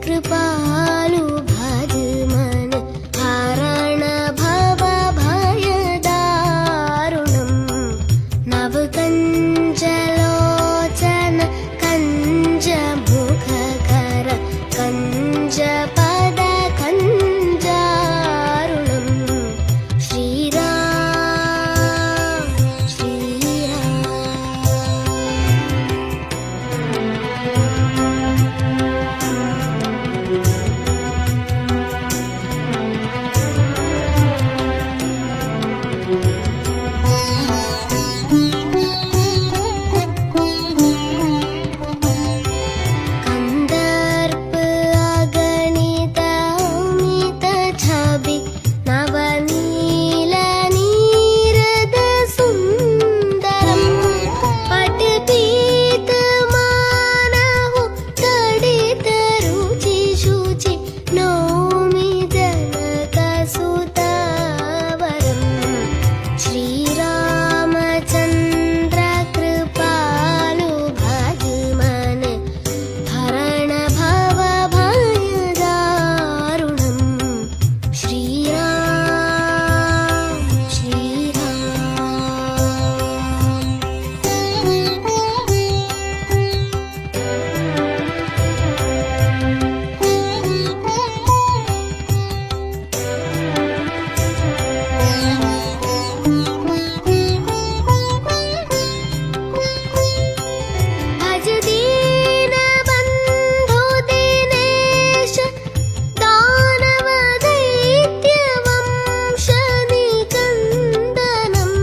कृपालु भज मन हरण भव भय दारुणम् नवकञ्जलोचन कञ्ज मुखकर कञ्ज पद कञ्जारुणम् श्रीराम श्रीराम। कंदर्प अगणित अमित छवि नवनील नीरद सुंदरम् पटपीत मानहु तडित रुचि शुचि नौमि जनक सुतवरम् श्रीरामचन्द्र कृपालु भज मन हरण भव भय दारुणम् श्रीराम श्रीराम। भज दीन बन्धु दिनेश दानव दैत्य वंश निकन्दनम्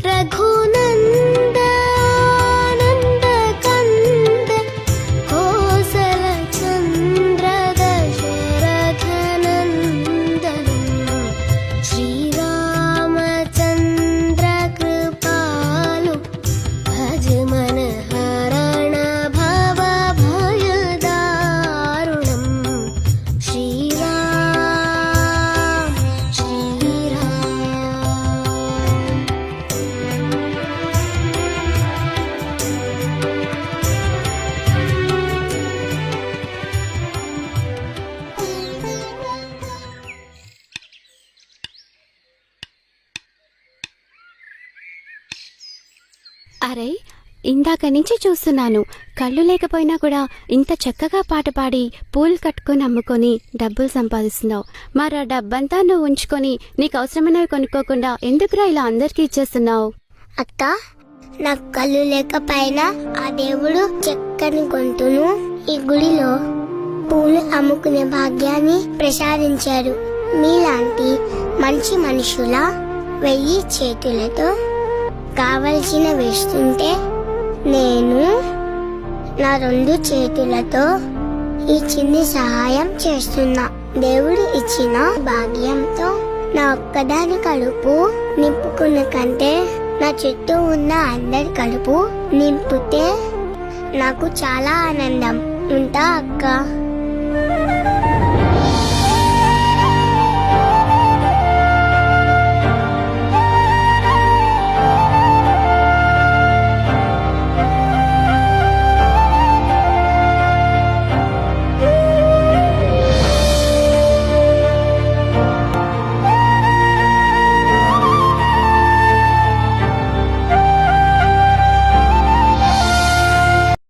रघुनन्दनानन्द कन्द कोसल चन्द्र दशरथ नन्दनम् श्रीरामचन्द्र कृपालु भज मन हरण भव भय दारुणम् श्रीराम श्रीराम। అరే, ఇందాక నుంచి చూస్తున్నాను. కళ్ళు లేకపోయినా కూడా ఇంత చక్కగా పాట పాడి పూలు కట్టుకొని అమ్ముకొని డబ్బులు సంపాదిస్తున్నావు. మరి ఆ డబ్బంతా నువ్వు ఉంచుకొని నీకు అవసరమైనవి కొనుక్కోకుండా ఎందుకురా ఇలా అందరికీ ఇచ్చేస్తున్నావు? అక్క, నాకు కళ్ళు లేకపోయినా ఆ దేవుడు చక్కని గొంతును ఈ గుడిలో పూలు అమ్ముకునే భాగ్యాన్ని ప్రసాదించారు. మీలాంటి మంచి మనుషుల 1000 చేతులతో కావలసిన వేస్తుంటే నేను నా 2 చేతులతో ఈ చిన్ని సహాయం చేస్తున్నా. దేవుడు ఇచ్చిన భాగ్యంతో నా ఒక్కదాని కడుపు నింపుకున్న కంటే నా చుట్టూ ఉన్న అందరి కడుపు నింపితే నాకు చాలా ఆనందం. ఉంటా అక్క.